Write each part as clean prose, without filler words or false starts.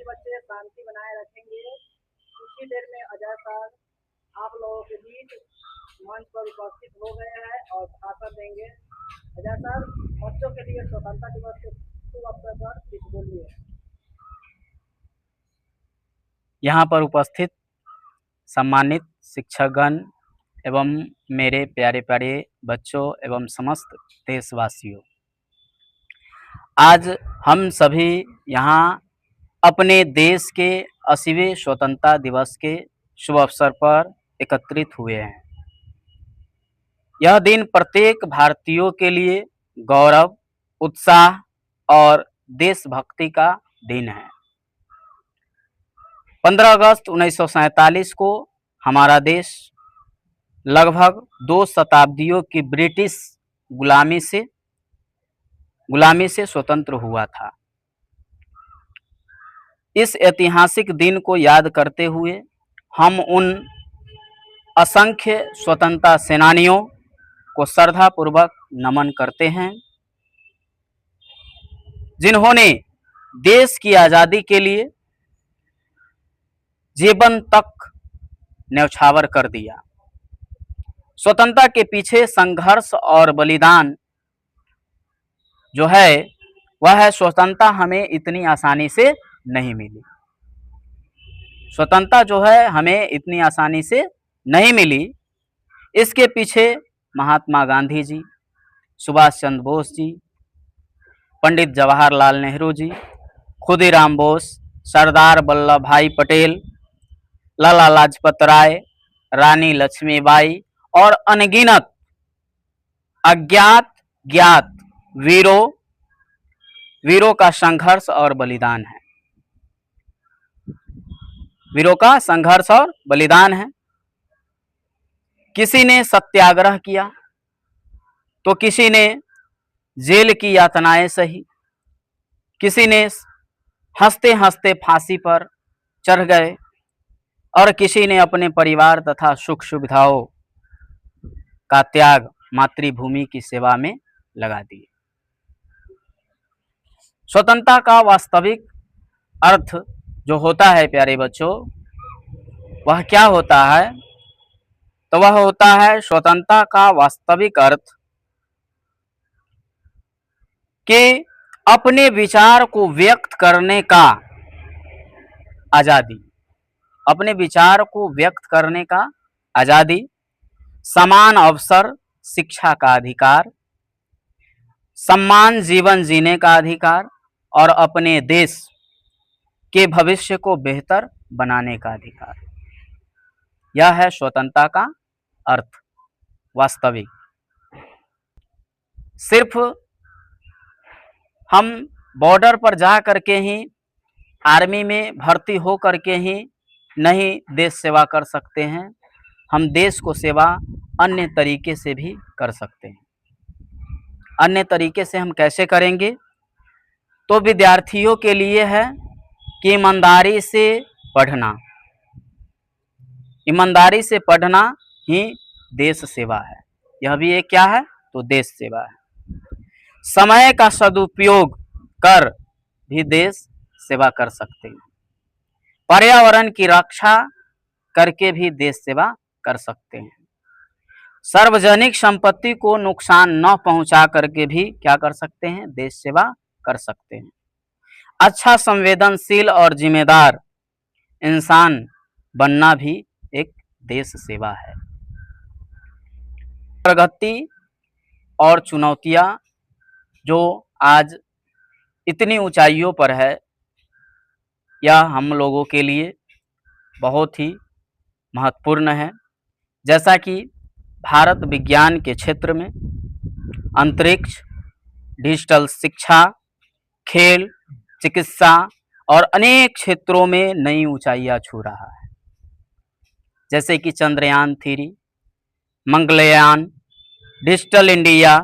बच्चे शांति बनाए रखेंगे। कुछ ही देर में अजय सर आप लोगों के बीच मंच पर उपस्थित हो गए हैं और भाषण देंगे। अजय सर, बच्चों के लिए स्वतंत्रता दिवस के शुभ अवसर पर कुछ बोलिए। यहाँ पर उपस्थित सम्मानित शिक्षकगण एवं मेरे प्यारे प्यारे बच्चों एवं समस्त देशवासियों, आज हम सभी यहाँ अपने देश के 80वें स्वतंत्रता दिवस के शुभ अवसर पर एकत्रित हुए हैं। यह दिन प्रत्येक भारतीयों के लिए गौरव, उत्साह और देशभक्ति का दिन है। 15 अगस्त 1947 को हमारा देश लगभग 2 शताब्दियों की ब्रिटिश गुलामी से स्वतंत्र हुआ था। इस ऐतिहासिक दिन को याद करते हुए हम उन असंख्य स्वतंत्रता सेनानियों को श्रद्धापूर्वक नमन करते हैं जिन्होंने देश की आज़ादी के लिए जीवन तक न्यौछावर कर दिया। स्वतंत्रता के पीछे संघर्ष और बलिदान जो है वह है स्वतंत्रता हमें इतनी आसानी से नहीं मिली। स्वतंत्रता जो है हमें इतनी आसानी से नहीं मिली। इसके पीछे महात्मा गांधी जी, सुभाष चंद्र बोस जी, पंडित जवाहरलाल नेहरू जी, खुदीराम बोस, सरदार वल्लभ भाई पटेल, लाला लाजपत राय, रानी लक्ष्मीबाई और अनगिनत अज्ञात ज्ञात वीरों का संघर्ष और बलिदान है। वीरों का संघर्ष और बलिदान है। किसी ने सत्याग्रह किया तो किसी ने जेल की यातनाएं सही, किसी ने हंसते हंसते फांसी पर चढ़ गए और किसी ने अपने परिवार तथा सुख सुविधाओं का त्याग मातृभूमि की सेवा में लगा दिए। स्वतंत्रता का वास्तविक अर्थ जो होता है प्यारे बच्चों, वह क्या होता है? तो वह होता है स्वतंत्रता का वास्तविक अर्थ कि अपने विचार को व्यक्त करने का आज़ादी, अपने विचार को व्यक्त करने का आज़ादी, समान अवसर शिक्षा का अधिकार, सम्मान जीवन जीने का अधिकार और अपने देश के भविष्य को बेहतर बनाने का अधिकार। यह है स्वतंत्रता का अर्थ वास्तविक। सिर्फ हम बॉर्डर पर जा करके ही, आर्मी में भर्ती हो करके ही नहीं देश सेवा कर सकते हैं। हम देश को सेवा अन्य तरीके से भी कर सकते हैं। अन्य तरीके से हम कैसे करेंगे? तो विद्यार्थियों के लिए है कि ईमानदारी से पढ़ना, ईमानदारी से पढ़ना ही देश सेवा है। यह भी एक क्या है? तो देश सेवा है। समय का सदुपयोग कर भी देश सेवा कर सकते हैं। पर्यावरण की रक्षा करके भी देश सेवा कर सकते हैं। सार्वजनिक संपत्ति को नुकसान न पहुंचा करके भी क्या कर सकते हैं? देश सेवा कर सकते हैं। अच्छा संवेदनशील और जिम्मेदार इंसान बनना भी एक देश सेवा है। प्रगति और चुनौतियां जो आज इतनी ऊंचाइयों पर है, यह हम लोगों के लिए बहुत ही महत्वपूर्ण है। जैसा कि भारत विज्ञान के क्षेत्र में अंतरिक्ष, डिजिटल शिक्षा, खेल, चिकित्सा और अनेक क्षेत्रों में नई ऊंचाइयां छू रहा है। जैसे कि चंद्रयान 3, मंगलयान, डिजिटल इंडिया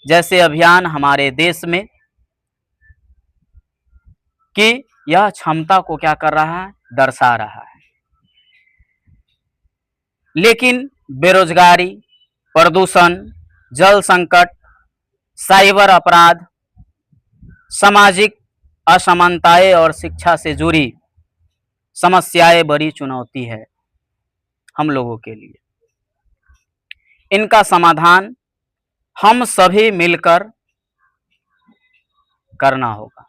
जैसे अभियान हमारे देश में कि यह क्षमता को क्या कर रहा है? दर्शा रहा है। लेकिन बेरोजगारी, प्रदूषण, जल संकट, साइबर अपराध, सामाजिक असमानताएं और शिक्षा से जुड़ी समस्याएं बड़ी चुनौती है हम लोगों के लिए। इनका समाधान हम सभी मिलकर करना होगा।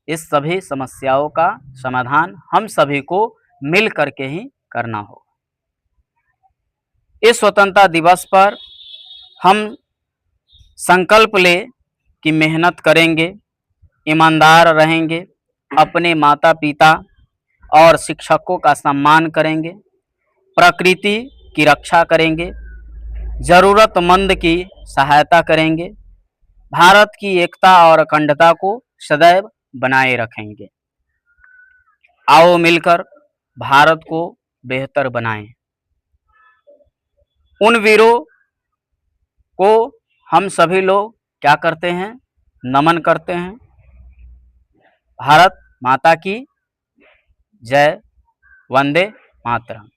इस सभी समस्याओं का समाधान हम सभी को मिल करके ही करना होगा। इस स्वतंत्रता दिवस पर हम संकल्प ले कि मेहनत करेंगे, ईमानदार रहेंगे, अपने माता पिता और शिक्षकों का सम्मान करेंगे, प्रकृति की रक्षा करेंगे, जरूरतमंद की सहायता करेंगे, भारत की एकता और अखंडता को सदैव बनाए रखेंगे। आओ मिलकर भारत को बेहतर बनाएं। उन वीरों को हम सभी लोग क्या करते हैं? नमन करते हैं। भारत माता की जय। वंदे मातरम।